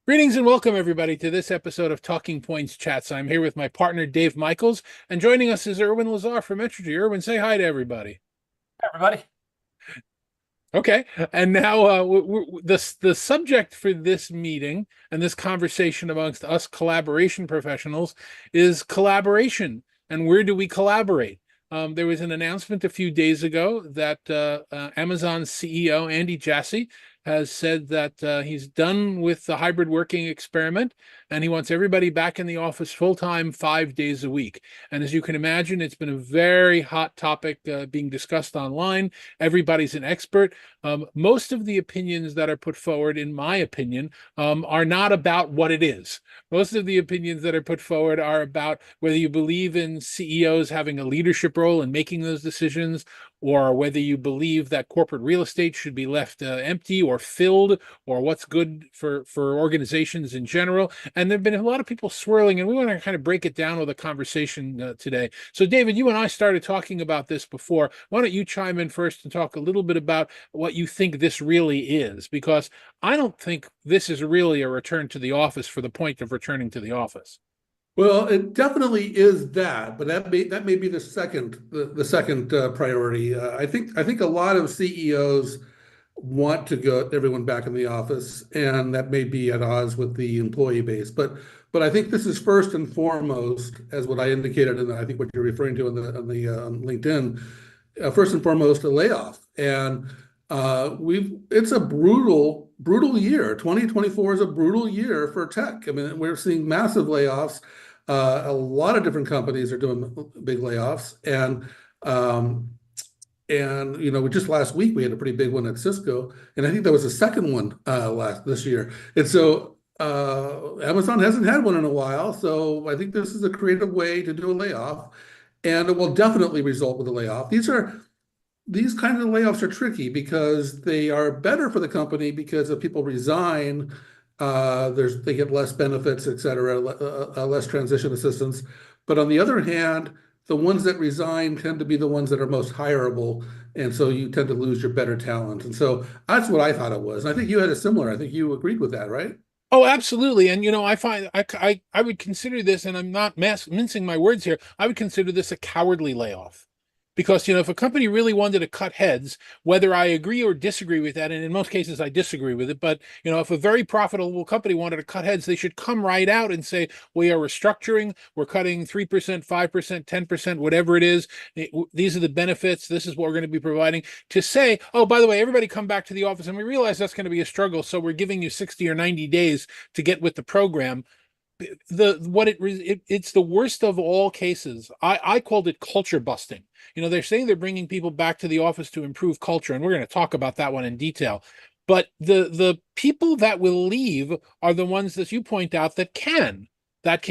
Greetings and welcome, everybody, to this episode of TalkingPointz Chatz. I'm here with my partner, Dave Michaels, and joining us is Erwin Lazar from Entergy. Erwin, say hi to everybody. Hey, everybody. Okay, and now the subject for this meeting and this conversation amongst us collaboration professionals is collaboration, and where do we collaborate? There was an announcement a few days ago that Amazon's CEO, Andy Jassy, has said that he's done with the hybrid working experiment and he wants everybody back in the office full-time 5 days a week. And as you can imagine, it's been a very hot topic being discussed online. Everybody's an expert. Most of the opinions that are put forward, in my opinion, are not about what it is. Most of the opinions that are put forward are about whether you believe in CEOs having a leadership role in making those decisions, or whether you believe that corporate real estate should be left empty or filled, or what's good for organizations in general. And there have been a lot of people swirling, and we want to kind of break it down with a conversation today. So, David, you and I started talking about this before. Why don't you chime in first and talk a little bit about what you think this really is? Because I don't think this is really a return to the office for the point of returning to the office. Well, it definitely is that, but that may be the second priority. I think a lot of CEOs want to get everyone back in the office, and that may be at odds with the employee base. But I think this is first and foremost, as what I indicated, and I think what you're referring to on LinkedIn, first and foremost a layoff. And it's a brutal year. 2024 is a brutal year for tech. I mean, we're seeing massive layoffs. A lot of different companies are doing big layoffs, and just last week we had a pretty big one at Cisco, and I think that was the second one this year. And so Amazon hasn't had one in a while, so I think this is a creative way to do a layoff, and it will definitely result with a layoff. These kinds of layoffs are tricky because they are better for the company because if people resign, they get less benefits, et cetera, less transition assistance. But on the other hand, the ones that resign tend to be the ones that are most hireable, and so you tend to lose your better talent. And so that's what I thought it was. And I think you had a similar. I think you agreed with that, right? Oh, absolutely. And, I find I would consider this, and I'm not mincing my words here, I would consider this a cowardly layoff. Because, if a company really wanted to cut heads, whether I agree or disagree with that, and in most cases I disagree with it, but, if a very profitable company wanted to cut heads, they should come right out and say, we are restructuring, we're cutting 3%, 5%, 10%, whatever it is. These are the benefits. This is what we're going to be providing. To say, oh, by the way, everybody come back to the office, and we realize that's going to be a struggle, so we're giving you 60 or 90 days to get with the program. It's the worst of all cases. I called it culture busting. They're saying they're bringing people back to the office to improve culture, and we're going to talk about that one in detail. But the people that will leave are the ones that you point out that can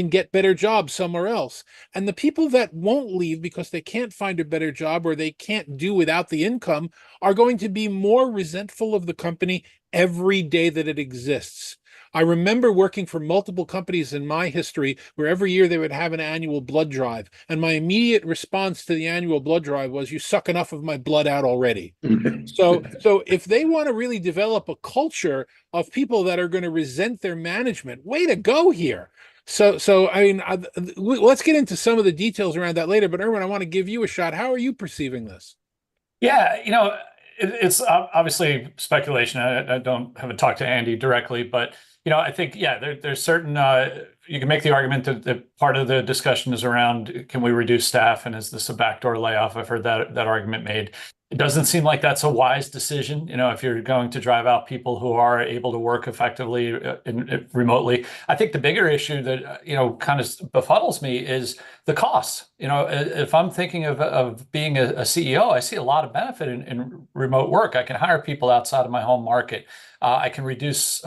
get better jobs somewhere else. And the people that won't leave because they can't find a better job or they can't do without the income are going to be more resentful of the company every day that it exists. I remember working for multiple companies in my history where every year they would have an annual blood drive. And my immediate response to the annual blood drive was, you suck enough of my blood out already. So if they want to really develop a culture of people that are going to resent their management, way to go here. So I mean, let's get into some of the details around that later. But Erwin, I want to give you a shot. How are you perceiving this? Yeah, it's obviously speculation. I haven't talked to Andy directly, but I think there's certain you can make the argument that part of the discussion is around, can we reduce staff, and is this a backdoor layoff? I've heard that argument made. It doesn't seem like that's a wise decision. If you're going to drive out people who are able to work effectively remotely. I think the bigger issue that kind of befuddles me is the costs. If I'm thinking of being a CEO, I see a lot of benefit in remote work. I can hire people outside of my home market. I can reduce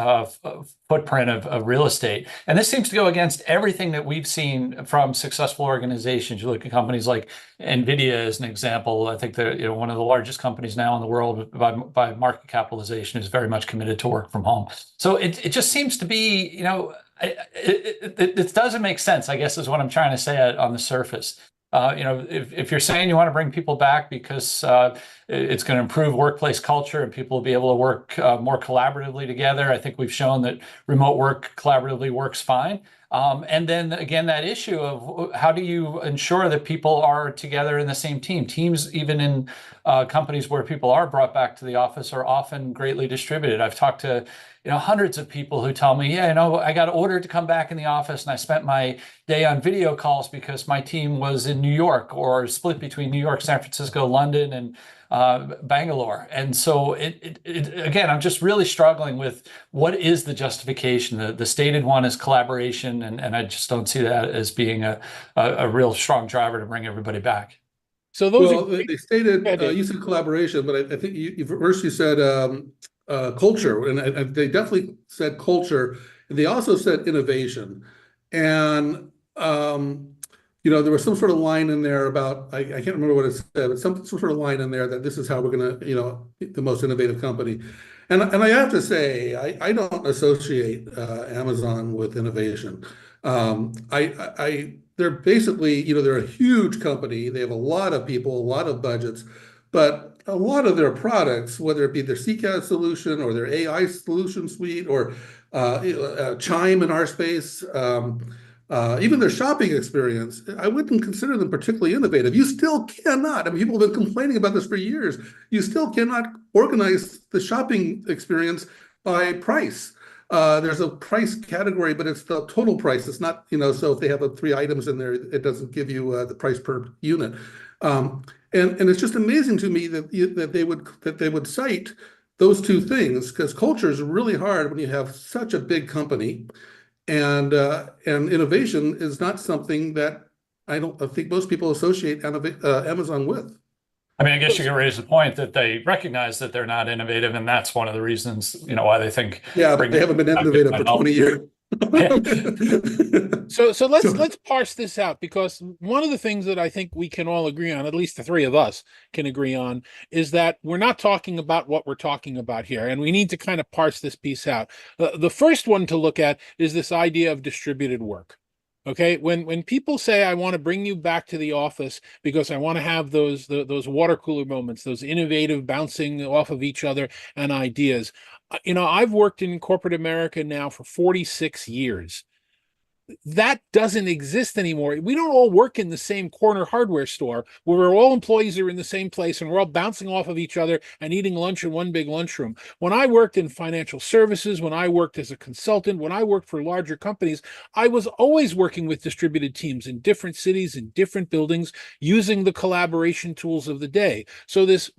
footprint of real estate. And this seems to go against everything that we've seen from successful organizations. You look at companies like NVIDIA as an example. I think they're one of the largest companies now in the world by market capitalization is very much committed to work from home. So it just seems to be, it doesn't make sense, I guess, is what I'm trying to say on the surface. If you're saying you want to bring people back because it's going to improve workplace culture and people will be able to work more collaboratively together, I think we've shown that remote work collaboratively works fine. And then again, that issue of how do you ensure that people are together in the same team? Teams, even in companies where people are brought back to the office, are often greatly distributed. I've talked to hundreds of people who tell me, yeah, I got ordered to come back in the office and I spent my day on video calls because my team was in New York or split between New York, San Francisco, London, and Bangalore. And so again, I'm just really struggling with what is the justification. The stated one is collaboration, and I just don't see that as being a real strong driver to bring everybody back. So those well, they stated you said collaboration, but I think first you said culture, and they definitely said culture. They also said innovation, and there was some sort of line in there about I can't remember what it said, but some sort of line in there that this is how we're going to the most innovative company, and I have to say I don't associate Amazon with innovation. They're basically they're a huge company. They have a lot of people, a lot of budgets, but a lot of their products, whether it be their CCAS solution or their AI solution suite or Chime in our space. Even their shopping experience, I wouldn't consider them particularly innovative. You still cannot, people have been complaining about this for years. You still cannot organize the shopping experience by price. There's a price category, but it's the total price. It's not, so if they have 3 items in there, it doesn't give you the price per unit. And it's just amazing to me that they would cite those 2 things, because culture is really hard when you have such a big company. And innovation is not something that I think most people associate Amazon with. I guess you can raise the point that they recognize that they're not innovative, and that's one of the reasons, why they think. Yeah, but they haven't been innovative for 20 years. So let's parse this out, because one of the things that I think we can all agree on, at least the 3 of us can agree on, is that we're not talking about what we're talking about here, and we need to kind of parse this piece out. The first one to look at is this idea of distributed work. Okay, when people say I want to bring you back to the office because I want to have those water cooler moments, those innovative bouncing off of each other and ideas. I've worked in corporate America now for 46 years. That doesn't exist anymore. We don't all work in the same corner hardware store where we're all employees are in the same place and we're all bouncing off of each other and eating lunch in one big lunchroom. When I worked in financial services, when I worked as a consultant, when I worked for larger companies, I was always working with distributed teams in different cities, in different buildings, using the collaboration tools of the day. So this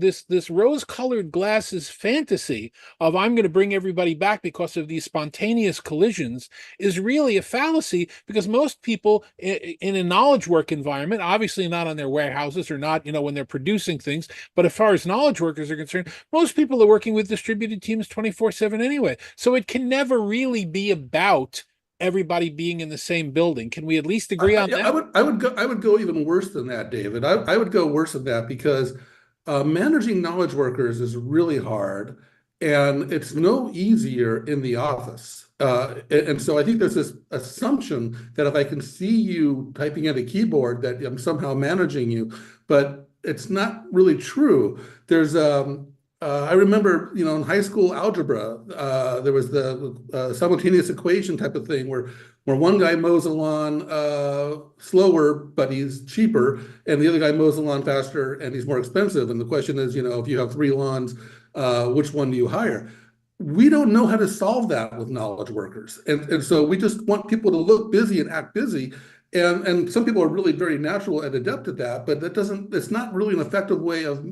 rose-colored glasses fantasy of I'm going to bring everybody back because of these spontaneous collisions is really a fallacy, because most people in a knowledge work environment, obviously not on their warehouses or not, when they're producing things, but as far as knowledge workers are concerned, most people are working with distributed teams 24/7 anyway. So it can never really be about everybody being in the same building. Can we at least agree on that? I would go even worse than that, David. I would go worse than that, because managing knowledge workers is really hard, and it's no easier in the office. And so I think there's this assumption that if I can see you typing at a keyboard, that I'm somehow managing you, but it's not really true. There's I remember, in high school algebra, there was the simultaneous equation type of thing where one guy mows the lawn slower, but he's cheaper, and the other guy mows the lawn faster and he's more expensive. And the question is, if you have 3 lawns, which one do you hire? We don't know how to solve that with knowledge workers. And so we just want people to look busy and act busy. And some people are really very natural and adept at that, but it's not really an effective way of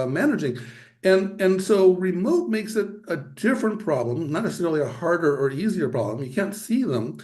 managing. And so remote makes it a different problem, not necessarily a harder or easier problem. You can't see them.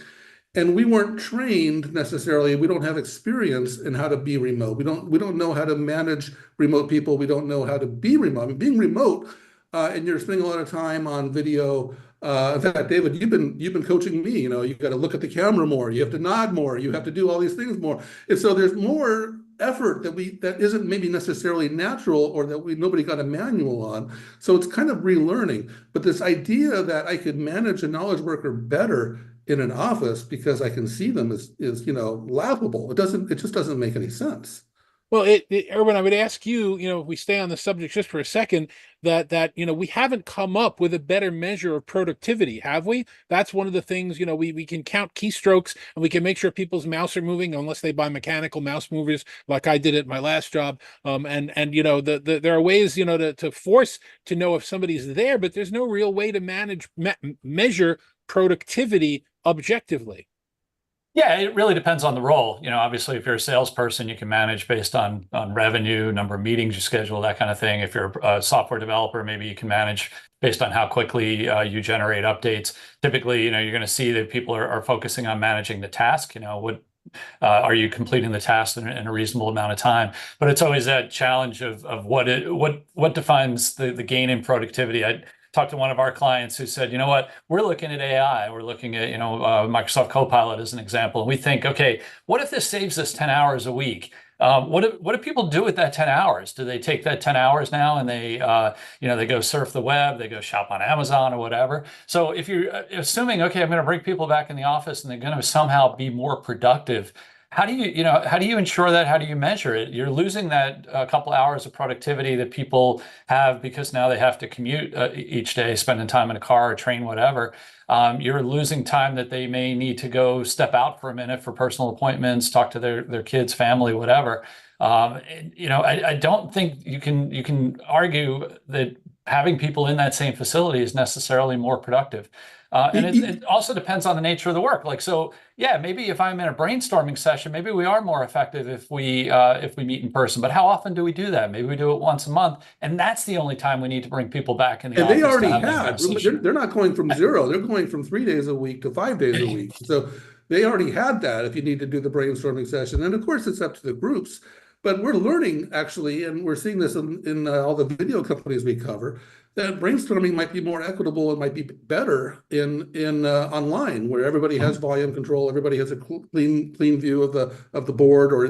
And we weren't trained necessarily. We don't have experience in how to be remote. We don't know how to manage remote people. We don't know how to be remote. Being remote, and you're spending a lot of time on video. In fact, David, you've been coaching me. You've got to look at the camera more. You have to nod more. You have to do all these things more. And so there's more effort that isn't maybe necessarily natural, or that nobody got a manual on. So it's kind of relearning. But this idea that I could manage a knowledge worker better in an office because I can see them is laughable. It just doesn't make any sense. Well, Erwin, I would ask you, if we stay on the subject just for a second, that we haven't come up with a better measure of productivity, have we? That's one of the things, we can count keystrokes, and we can make sure people's mouse are moving, unless they buy mechanical mouse movers like I did at my last job. There are ways, to force to know if somebody's there, but there's no real way to measure productivity objectively. Yeah, it really depends on the role. Obviously, if you're a salesperson, you can manage based on revenue, number of meetings you schedule, that kind of thing. If you're a software developer, maybe you can manage based on how quickly you generate updates. Typically, you're going to see that people are focusing on managing the task. What are you completing the task in a reasonable amount of time? But it's always that challenge of what defines the gain in productivity. I talked to one of our clients who said, what, we're looking at AI, we're looking at, Microsoft Copilot as an example. And we think, okay, what if this saves us 10 hours a week? What do people do with that 10 hours? Do they take that 10 hours now and they go surf the web, they go shop on Amazon or whatever? So if you're assuming, okay, I'm going to bring people back in the office and they're going to somehow be more productive, how do you ensure that? How do you measure it? You're losing that couple hours of productivity that people have because now they have to commute each day, spending time in a car or train, whatever. You're losing time that they may need to go step out for a minute for personal appointments, talk to their kids, family, whatever. I don't think you can argue that having people in that same facility is necessarily more productive. And it also depends on the nature of the work. Yeah, maybe if I'm in a brainstorming session, maybe we are more effective if we meet in person. But how often do we do that? Maybe we do it once a month, and that's the only time we need to bring people back in the office. And they already had. They're not going from zero. They're going from 3 days a week to 5 days a week. So they already had that. If you need to do the brainstorming session, and of course it's up to the groups. But we're learning, actually, and we're seeing this in all the video companies we cover, that brainstorming might be more equitable and might be better in online, where everybody has volume control, everybody has a clean view of the board or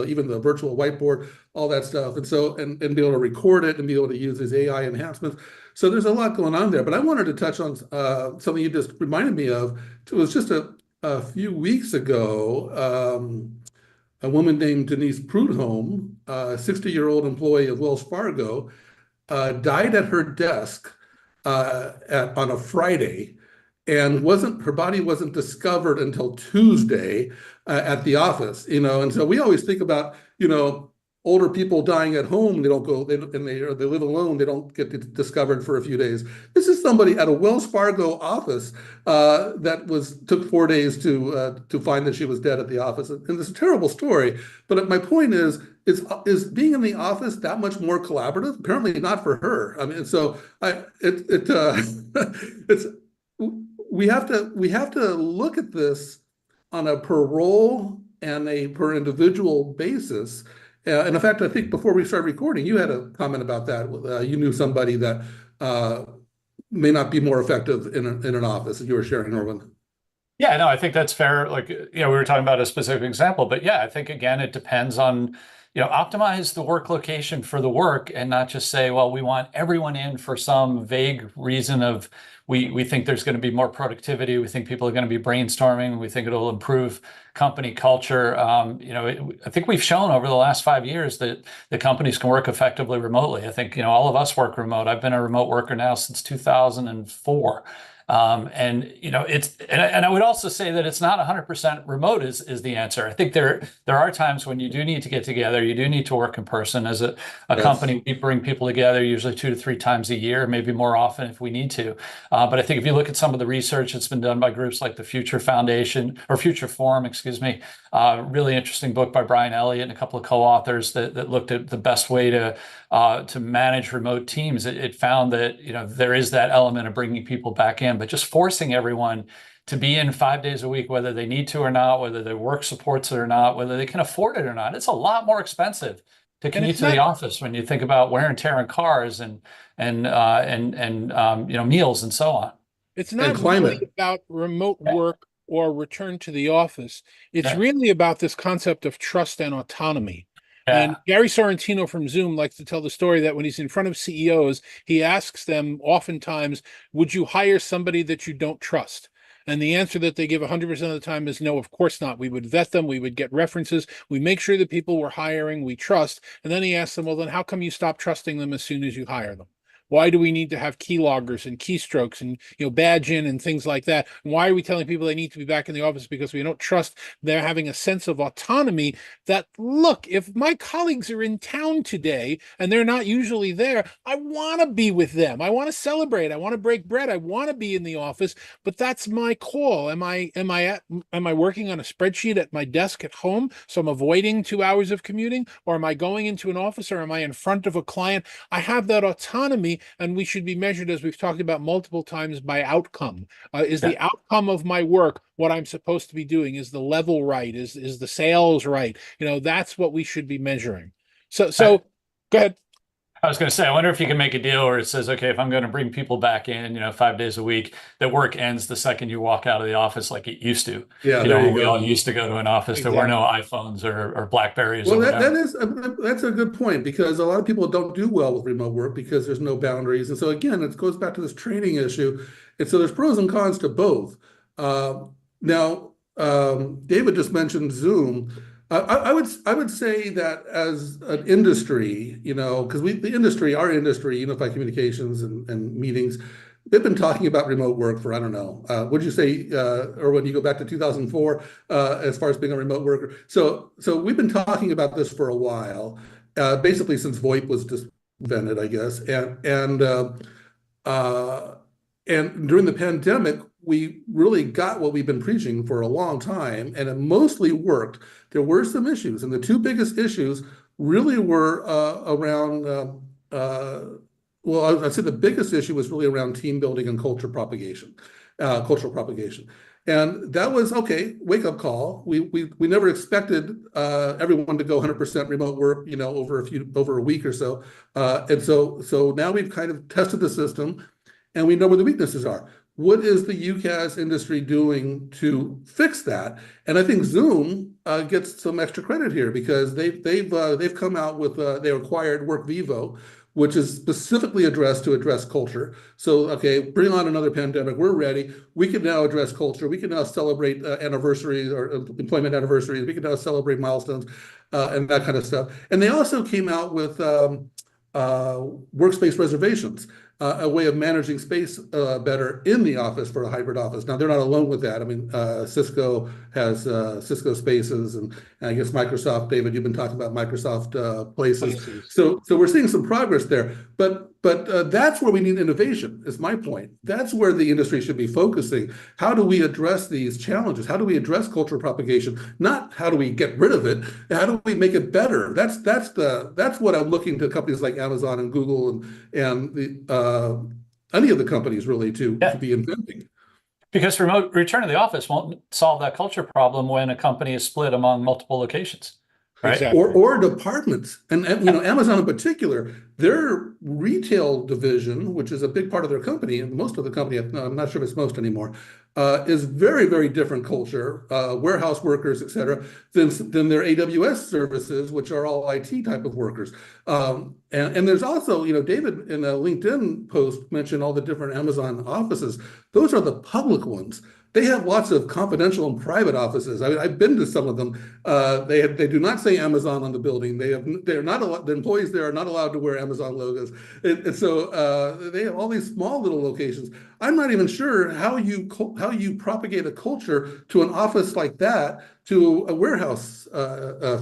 even the virtual whiteboard, all that stuff, and be able to record it and be able to use these AI enhancements. So there's a lot going on there. But I wanted to touch on something you just reminded me of. It was just a few weeks ago. A woman named Denise Prudhomme, a 60-year-old employee of Wells Fargo, died at her desk on a Friday, and her body wasn't discovered until Tuesday at the office. And so we always think about older people dying at home. They don't go, they live alone. They don't get discovered for a few days. This is somebody at a Wells Fargo office that took 4 days to find that she was dead at the office. And it's a terrible story. But my point is being in the office that much more collaborative? Apparently not for her. I mean, so we have to look at this on a per role and a per individual basis. And in fact, I think before we started recording, you had a comment about that. You knew somebody that may not be more effective in an office, and you were sharing, Erwin. Yeah, no, I think that's fair. We were talking about a specific example, but yeah, I think again, it depends on, optimize the work location for the work and not just say, well, we want everyone in for some vague reason of we think there's going to be more productivity. We think people are going to be brainstorming. We think it'll improve company culture. I think we've shown over the last 5 years that the companies can work effectively remotely. I think, all of us work remote. I've been a remote worker now since 2004. And I would also say that it's not 100% remote is the answer. I think there are times when you do need to get together. You do need to work in person. As a yes. company, we bring people together usually 2 to 3 times a year, maybe more often if we need to. But I think if you look at some of the research that's been done by groups like the Future Foundation or Future Forum, excuse me, really interesting book by Brian Elliott and a couple of co-authors that looked at the best way to manage remote teams. It found that there is that element of bringing people back in, but just forcing everyone to be in 5 days a week, whether they need to or not, whether their work supports it or not, whether they can afford it or not. It's a lot more expensive to commute to the office when you think about wear and tear on cars and meals and so on. It's not really about remote work or return to the office. It's really about this concept of trust and autonomy. And Yeah. Gary Sorrentino from Zoom likes to tell the story that when he's in front of CEOs, he asks them oftentimes, would you hire somebody that you don't trust? And the answer that they give 100% of the time is no, of course not. We would vet them. We would get references. We make sure the people we're hiring, we trust. And then he asks them, well, then how come you stop trusting them as soon as you hire them? Why do we need to have keyloggers and keystrokes and badge in and things like that? And why are we telling people they need to be back in the office? Because we don't trust they're having a sense of autonomy that, look, if my colleagues are in town today and they're not usually there, I want to be with them. I want to celebrate. I want to break bread. I want to be in the office, but that's my call. Am I working on a spreadsheet at my desk at home, so I'm avoiding 2 hours of commuting, or am I going into an office, or am I in front of a client? I have that autonomy, and we should be measured, as we've talked about multiple times, by outcome. Is the outcome of my work what I'm supposed to be doing? Is the level right? Is the sales right? That's what we should be measuring. So go ahead. I was going to say, I wonder if you can make a deal where it says, okay, if I'm going to bring people back in, 5 days a week, that work ends the second you walk out of the office like it used to. Yeah, We all used to go to an office. Exactly. There were no iPhones or Blackberries. Well, that's a good point, because a lot of people don't do well with remote work because there's no boundaries. And so again, it goes back to this training issue. And so there's pros and cons to both. Now, David just mentioned Zoom. I would say that as an industry, because our industry, Unified Communications and meetings, they've been talking about remote work for, I don't know, would you say, or when you go back to 2004, as far as being a remote worker. So we've been talking about this for a while, basically since VoIP was just invented, I guess, and during the pandemic, we really got what we've been preaching for a long time, and it mostly worked. There were some issues, and the two biggest issues really were around, well, I'd say the biggest issue was really around team building and cultural propagation. And that was, okay, wake up call. We never expected everyone to go 100% remote work, over a week or so. And so now we've kind of tested the system, and we know where the weaknesses are. What is the UCaaS industry doing to fix that? And I think Zoom gets some extra credit here, because they've come out with they acquired WorkVivo, which is specifically address culture. So, okay, bring on another pandemic. We're ready. We can now address culture. We can now celebrate anniversaries or employment anniversaries. We can now celebrate milestones and that kind of stuff. And they also came out with workspace reservations. A way of managing space better in the office for a hybrid office. Now, they're not alone with that. I mean, Cisco has Cisco Spaces, and I guess Microsoft, David, you've been talking about Microsoft Places. So we're seeing some progress there. But that's where we need innovation, is my point. That's where the industry should be focusing. How do we address these challenges? How do we address cultural propagation? Not how do we get rid of it? How do we make it better? That's what I'm looking to companies like Amazon and Google and the any of the companies really to be inventing. Because remote return to the office won't solve that culture problem when a company is split among multiple locations, right? Exactly. Or departments. And Amazon in particular, their retail division, which is a big part of their company, and most of the company, I'm not sure if it's most anymore, is very, very different culture, warehouse workers, et cetera, than their AWS services, which are all IT type of workers. And there's also, David in a LinkedIn post mentioned all the different Amazon offices. Those are the public ones. They have lots of confidential and private offices. I mean, I've been to some of them. They do not say Amazon on the building. They're not allowed, the employees there are not allowed to wear Amazon logos. And so they have all these small little locations. I'm not even sure how you propagate a culture to an office like that to a warehouse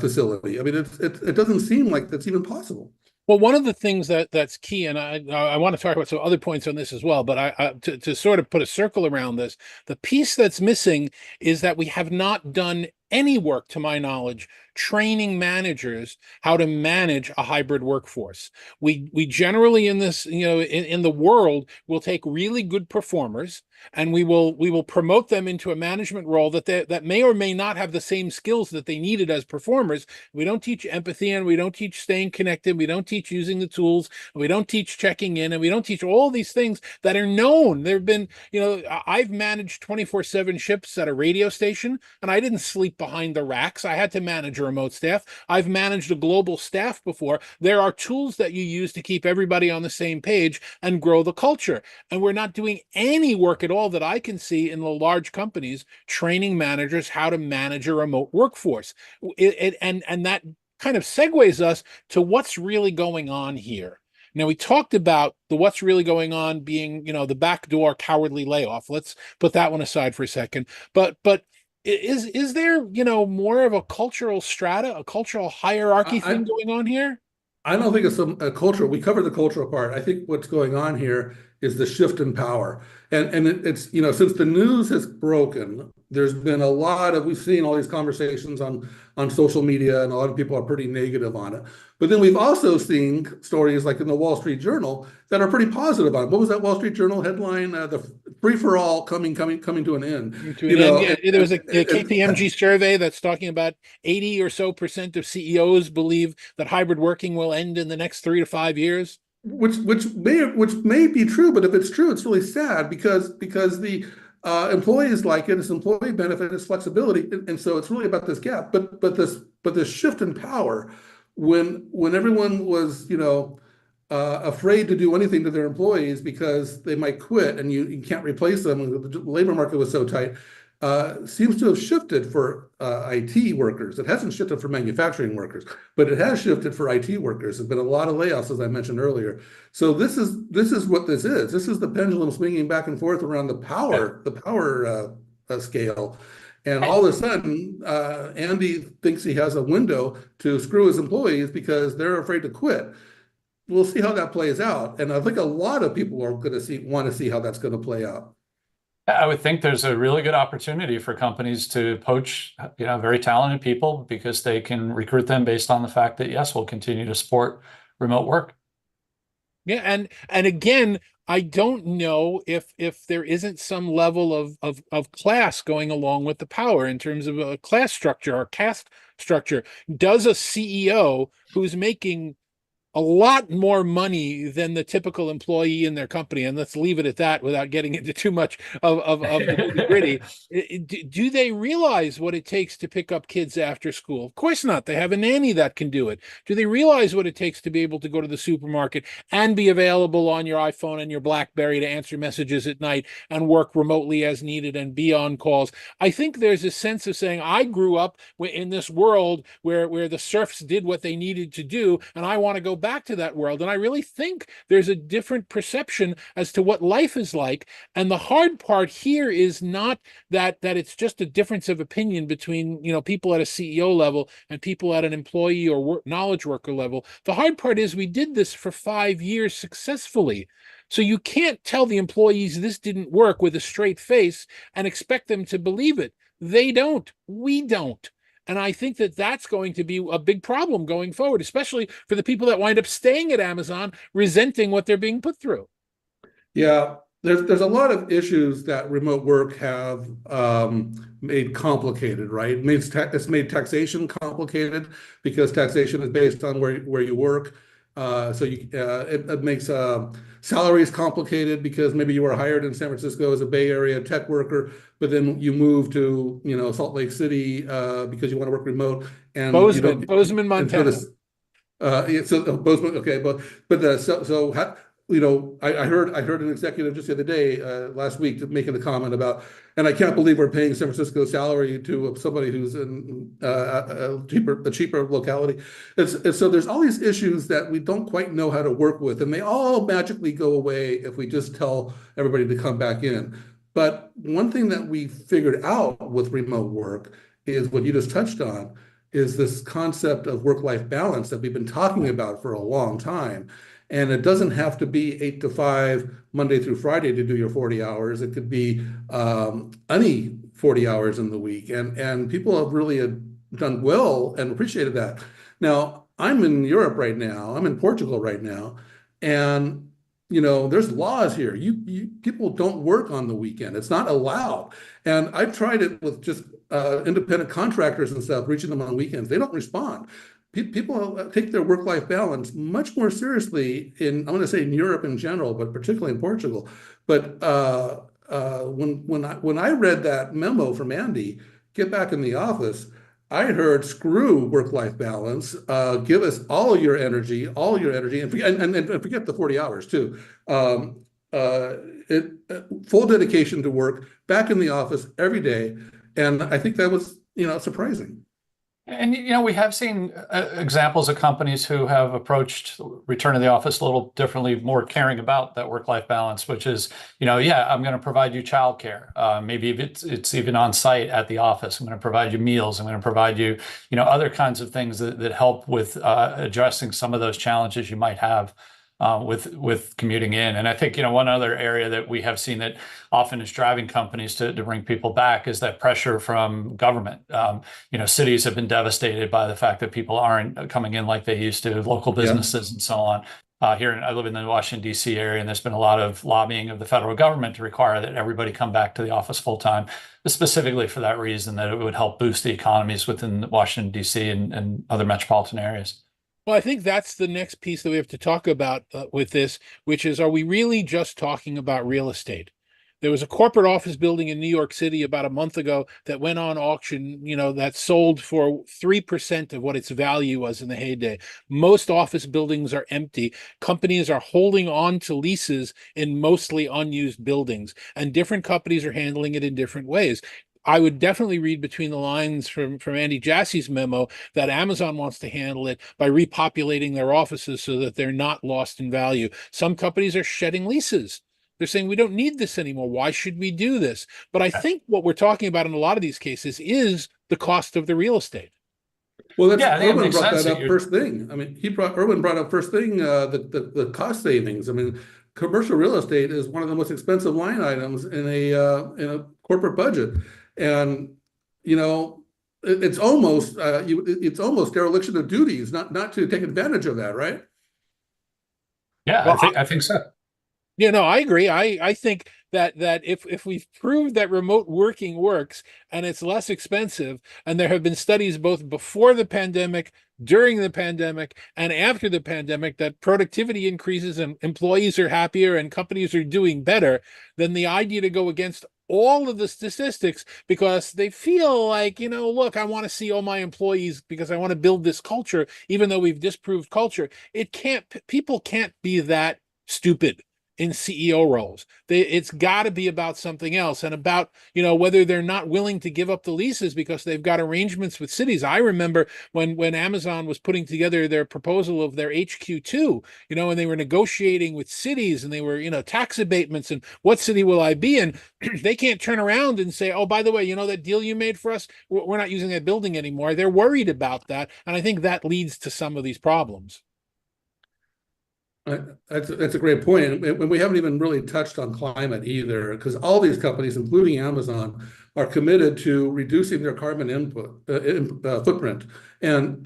facility. I mean, it doesn't seem like that's even possible. Well, one of the things that's key, and I want to talk about some other points on this as well, but to sort of put a circle around this, the piece that's missing is that we have not done any work, to my knowledge, training managers how to manage a hybrid workforce. We generally in this, in the world, will take really good performers and we will promote them into a management role that may or may not have the same skills that they needed as performers. We don't teach empathy, and we don't teach staying connected. We don't teach using the tools. We don't teach checking in, and we don't teach all these things that are known. There have been, I've managed 24/7 shifts at a radio station, and I didn't sleep behind the racks. I had to manage remote staff. I've managed a global staff before. There are tools that you use to keep everybody on the same page and grow the culture. And we're not doing any work at all that I can see in the large companies training managers how to manage a remote workforce. And that kind of segues us to what's really going on here. Now, we talked about the what's really going on being, the backdoor cowardly layoff. Let's put that one aside for a second. But is there, more of a cultural strata, a cultural hierarchy thing going on here? I don't think it's a cultural. We covered the cultural part. I think what's going on here is the shift in power, and it's since the news has broken, there's been a lot of we've seen all these conversations on social media, and a lot of people are pretty negative on it. But then we've also seen stories like in the Wall Street Journal that are pretty positive on it. What was that Wall Street Journal headline? The free for all coming to an end. There was a KPMG survey that's talking about 80% or so of CEOs believe that hybrid working will end in the next 3 to 5 years. Which may be true, but if it's true, it's really sad because the employees like it. It's employee benefit, it's flexibility, and so it's really about this gap. But this shift in power when everyone was afraid to do anything to their employees because they might quit and you can't replace them, and the labor market was so tight. Seems to have shifted for IT workers. It hasn't shifted for manufacturing workers, but it has shifted for IT workers. There's been a lot of layoffs, as I mentioned earlier. So this is what this is. This is the pendulum swinging back and forth around the power scale. And all of a sudden, Andy thinks he has a window to screw his employees because they're afraid to quit. We'll see how that plays out. And I think a lot of people are going to want to see how that's going to play out. I would think there's a really good opportunity for companies to poach, very talented people because they can recruit them based on the fact that, yes, we'll continue to support remote work. Yeah, and again, I don't know if there isn't some level of class going along with the power in terms of a class structure or caste structure. Does a CEO who's making a lot more money than the typical employee in their company, and let's leave it at that without getting into too much of the nitty-gritty. Do they realize what it takes to pick up kids after school? Of course not. They have a nanny that can do it. Do they realize what it takes to be able to go to the supermarket and be available on your iPhone and your BlackBerry to answer messages at night and work remotely as needed and be on calls? I think there's a sense of saying, I grew up in this world where the serfs did what they needed to do, and I want to go back to that world. And I really think there's a different perception as to what life is like. And the hard part here is not that it's just a difference of opinion between people at a CEO level and people at an employee or knowledge worker level. The hard part is we did this for 5 years successfully. So you can't tell the employees this didn't work with a straight face and expect them to believe it. They don't. We don't. And I think that that's going to be a big problem going forward, especially for the people that wind up staying at Amazon, resenting what they're being put through. Yeah, there's a lot of issues that remote work have made complicated, right? It's made taxation complicated because taxation is based on where you work. So it makes salaries complicated because maybe you were hired in San Francisco as a Bay Area tech worker, but then you move to Salt Lake City because you want to work remote. And Bozeman, Montana. Bozeman, okay, I heard an executive just the other day, last week, making the comment about, and I can't believe we're paying San Francisco salary to somebody who's in a cheaper locality. So there's all these issues that we don't quite know how to work with, and they all magically go away if we just tell everybody to come back in. But one thing that we figured out with remote work is what you just touched on, is this concept of work-life balance that we've been talking about for a long time. And it doesn't have to be 8 to 5 Monday through Friday to do your 40 hours. It could be any 40 hours in the week. And people have really done well and appreciated that. Now, I'm in Europe right now. I'm in Portugal right now. And, there's laws here. People don't work on the weekend. It's not allowed. And I've tried it with just independent contractors and stuff, reaching them on weekends. They don't respond. People take their work-life balance much more seriously I'm going to say in Europe in general, but particularly in Portugal. But when I read that memo from Andy, get back in the office, I heard screw work-life balance. Give us all your energy, and forget the 40 hours too. It full dedication to work, back in the office every day, and I think that was surprising. And we have seen examples of companies who have approached return to the office a little differently, more caring about that work-life balance, which is, yeah, I'm going to provide you childcare. Maybe if it's even on site at the office. I'm going to provide you meals. I'm going to provide you, other kinds of things that help with addressing some of those challenges you might have with commuting in. And I think, one other area that we have seen that often is driving companies to bring people back is that pressure from government. Cities have been devastated by the fact that people aren't coming in like they used to, local businesses and so on. I live in the Washington, D.C. area, and there's been a lot of lobbying of the federal government to require that everybody come back to the office full time, specifically for that reason, that it would help boost the economies within Washington, D.C. and other metropolitan areas. Well, I think that's the next piece that we have to talk about with this, which is, are we really just talking about real estate? There was a corporate office building in New York City about a month ago that went on auction, that sold for 3% of what its value was in the heyday. Most office buildings are empty. Companies are holding on to leases in mostly unused buildings, and different companies are handling it in different ways. I would definitely read between the lines from Andy Jassy's memo that Amazon wants to handle it by repopulating their offices so that they're not lost in value. Some companies are shedding leases. They're saying, we don't need this anymore. Why should we do this? But I think what we're talking about in a lot of these cases is the cost of the real estate. Well, Erwin brought that up first thing. I mean, Erwin brought up first thing, the cost savings. I mean, commercial real estate is one of the most expensive line items in a corporate budget. And it's almost dereliction of duties not to take advantage of that, right? Yeah, well, I think so. I agree. I think that if we've proved that remote working works and it's less expensive, and there have been studies both before the pandemic, during the pandemic, and after the pandemic, that productivity increases and employees are happier and companies are doing better, then the idea to go against all of the statistics because they feel like, look, I want to see all my employees because I want to build this culture, even though we've disproved culture. People can't be that stupid in CEO roles. It's got to be about something else, and about, whether they're not willing to give up the leases because they've got arrangements with cities. I remember when Amazon was putting together their proposal of their HQ2, and they were negotiating with cities, and they were, tax abatements and what city will I be in? They can't turn around and say, oh, by the way, that deal you made for us, we're not using that building anymore. They're worried about that. And I think that leads to some of these problems. That's a great point. And we haven't even really touched on climate either, because all these companies, including Amazon, are committed to reducing their carbon footprint, and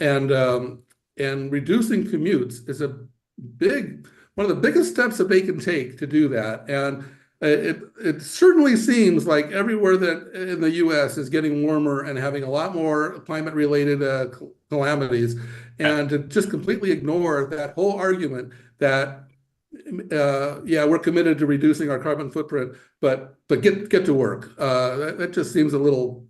reducing commutes is one of the biggest steps that they can take to do that. And it certainly seems like everywhere that in the U.S. is getting warmer and having a lot more climate-related calamities, and to just completely ignore that whole argument that we're committed to reducing our carbon footprint, but get to work. That just seems a little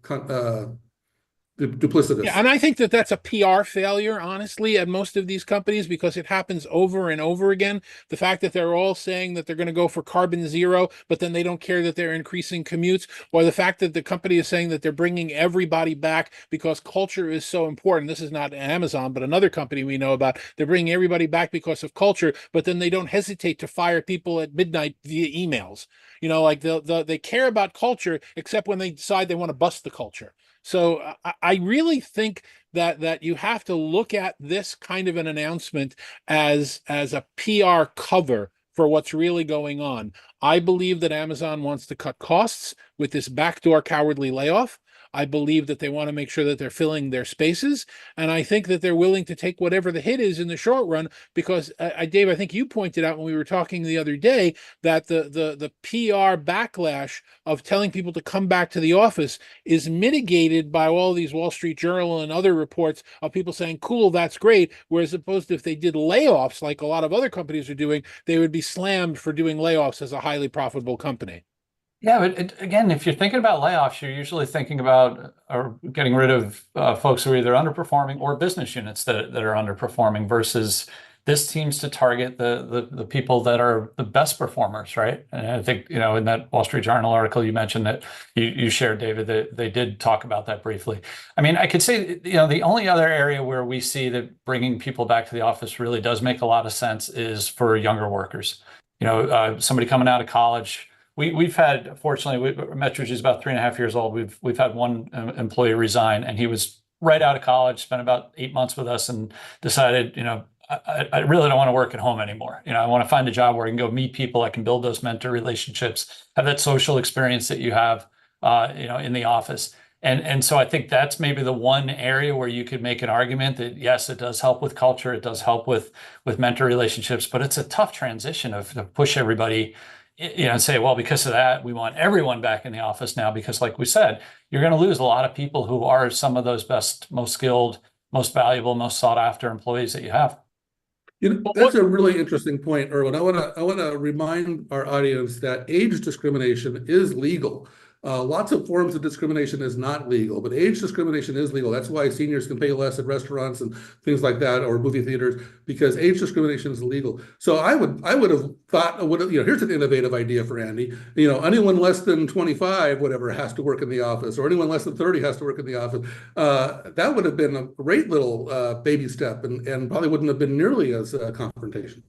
duplicitous. Yeah, and I think that that's a PR failure, honestly, at most of these companies, because it happens over and over again. The fact that they're all saying that they're going to go for carbon zero, but then they don't care that they're increasing commutes, or the fact that the company is saying that they're bringing everybody back because culture is so important. This is not Amazon, but another company we know about. They're bringing everybody back because of culture, but then they don't hesitate to fire people at midnight via emails. Like they care about culture, except when they decide they want to bust the culture. So I really think that you have to look at this kind of an announcement as a PR cover for what's really going on. I believe that Amazon wants to cut costs with this backdoor cowardly layoff. I believe that they want to make sure that they're filling their spaces. And I think that they're willing to take whatever the hit is in the short run, because Dave, I think you pointed out when we were talking the other day that the PR backlash of telling people to come back to the office is mitigated by all these Wall Street Journal and other reports of people saying, cool, that's great. Whereas opposed to if they did layoffs, like a lot of other companies are doing, they would be slammed for doing layoffs as a highly profitable company. Yeah, but again, if you're thinking about layoffs, you're usually thinking about getting rid of folks who are either underperforming or business units that are underperforming versus this seems to target the people that are the best performers, right? And I think, in that Wall Street Journal article you mentioned that you shared, David, that they did talk about that briefly. I mean, I could say, the only other area where we see that bringing people back to the office really does make a lot of sense is for younger workers. Somebody coming out of college. We've had, fortunately, Metrigy is about 3.5 years old. We've had one employee resign, and he was right out of college, spent about 8 months with us, and decided, I really don't want to work at home anymore. I want to find a job where I can go meet people, I can build those mentor relationships, have that social experience that you have, in the office. And so I think that's maybe the one area where you could make an argument that yes, it does help with culture, it does help with mentor relationships, but it's a tough transition to push everybody, and say, well, because of that, we want everyone back in the office now, because like we said, you're going to lose a lot of people who are some of those best, most skilled, most valuable, most sought after employees that you have. That's a really interesting point, Erwin. I want to remind our audience that age discrimination is legal. Lots of forms of discrimination is not legal, but age discrimination is legal. That's why seniors can pay less at restaurants and things like that, or movie theaters, because age discrimination is illegal. So I would have thought, here's an innovative idea for Andy. Anyone less than 25, whatever, has to work in the office, or anyone less than 30 has to work in the office. That would have been a great little baby step, and probably wouldn't have been nearly as confrontational.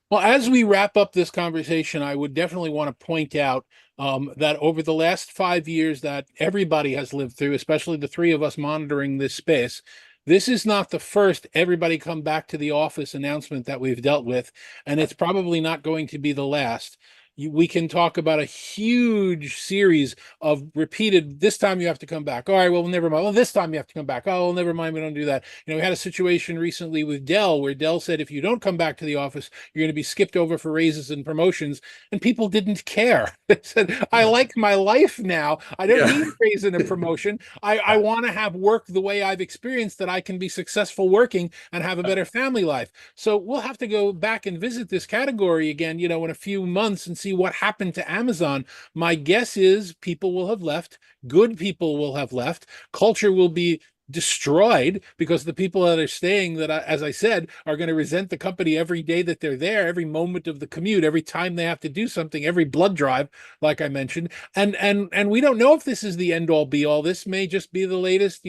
Well, as we wrap up this conversation, I would definitely want to point out that over the last 5 years that everybody has lived through, especially the three of us monitoring this space, this is not the first everybody come back to the office announcement that we've dealt with, and it's probably not going to be the last. We can talk about a huge series of repeated, this time you have to come back. All right, well, never mind. Well, this time you have to come back. Oh, well, never mind. We don't do that. We had a situation recently with Dell where Dell said, if you don't come back to the office, you're going to be skipped over for raises and promotions. And people didn't care. They said, I like my life now. I don't need a raise and a promotion. I want to have work the way I've experienced, that I can be successful working and have a better family life. So we'll have to go back and visit this category again, in a few months and see what happened to Amazon. My guess is people will have left. Good people will have left. Culture will be destroyed because the people that are staying, that, as I said, are going to resent the company every day that they're there, every moment of the commute, every time they have to do something, every blood drive, like I mentioned. And we don't know if this is the end all be all. This may just be the latest,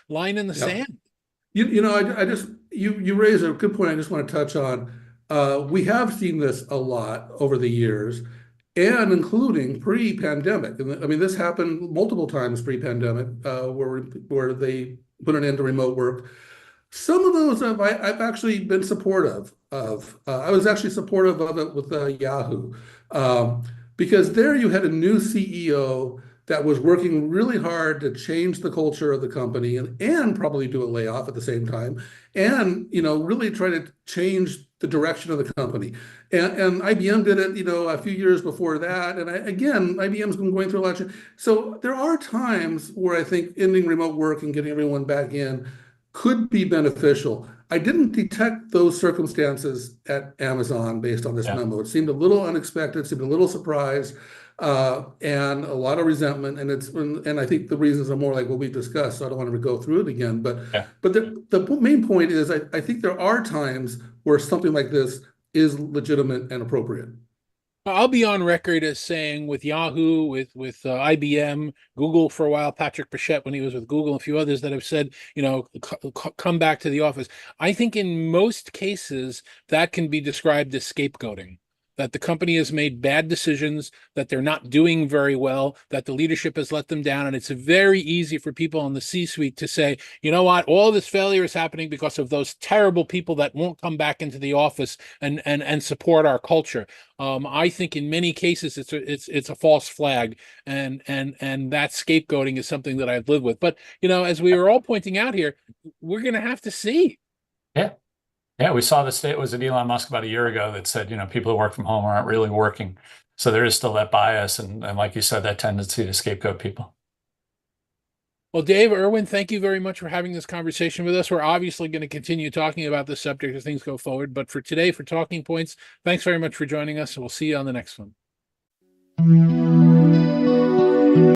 line in the sand. I just you raise a good point. I just want to touch on. We have seen this a lot over the years, and including pre-pandemic. And I mean, this happened multiple times pre-pandemic, where they put an end to remote work. Some of those I've actually been supportive of. I was actually supportive of it with Yahoo, because there you had a new CEO that was working really hard to change the culture of the company, and probably do a layoff at the same time, and really try to change the direction of the company. And IBM did it, a few years before that. And again, IBM's been going through a lot. So there are times where I think ending remote work and getting everyone back in could be beneficial. I didn't detect those circumstances at Amazon based on this memo. It seemed a little unexpected, seemed a little surprised, and a lot of resentment. And I think the reasons are more like what we discussed. So I don't want to go through it again. But the main point is, I think there are times where something like this is legitimate and appropriate. I'll be on record as saying, with Yahoo, with IBM, Google for a while, Patrick Pichette when he was with Google, a few others that have said, come back to the office. I think in most cases that can be described as scapegoating. That the company has made bad decisions, that they're not doing very well, that the leadership has let them down. And it's very easy for people in the C-suite to say, you know what, all this failure is happening because of those terrible people that won't come back into the office and support our culture. I think in many cases it's a false flag, and that scapegoating is something that I've lived with. But as we were all pointing out here, we're going to have to see. Yeah. Yeah, we saw this. It was at Elon Musk about a year ago that said, people who work from home aren't really working. So there is still that bias. And like you said, that tendency to scapegoat people. Well, Dave, Erwin, thank you very much for having this conversation with us. We're obviously going to continue talking about this subject as things go forward. But for today, for Talking Points, thanks very much for joining us. And we'll see you on the next one.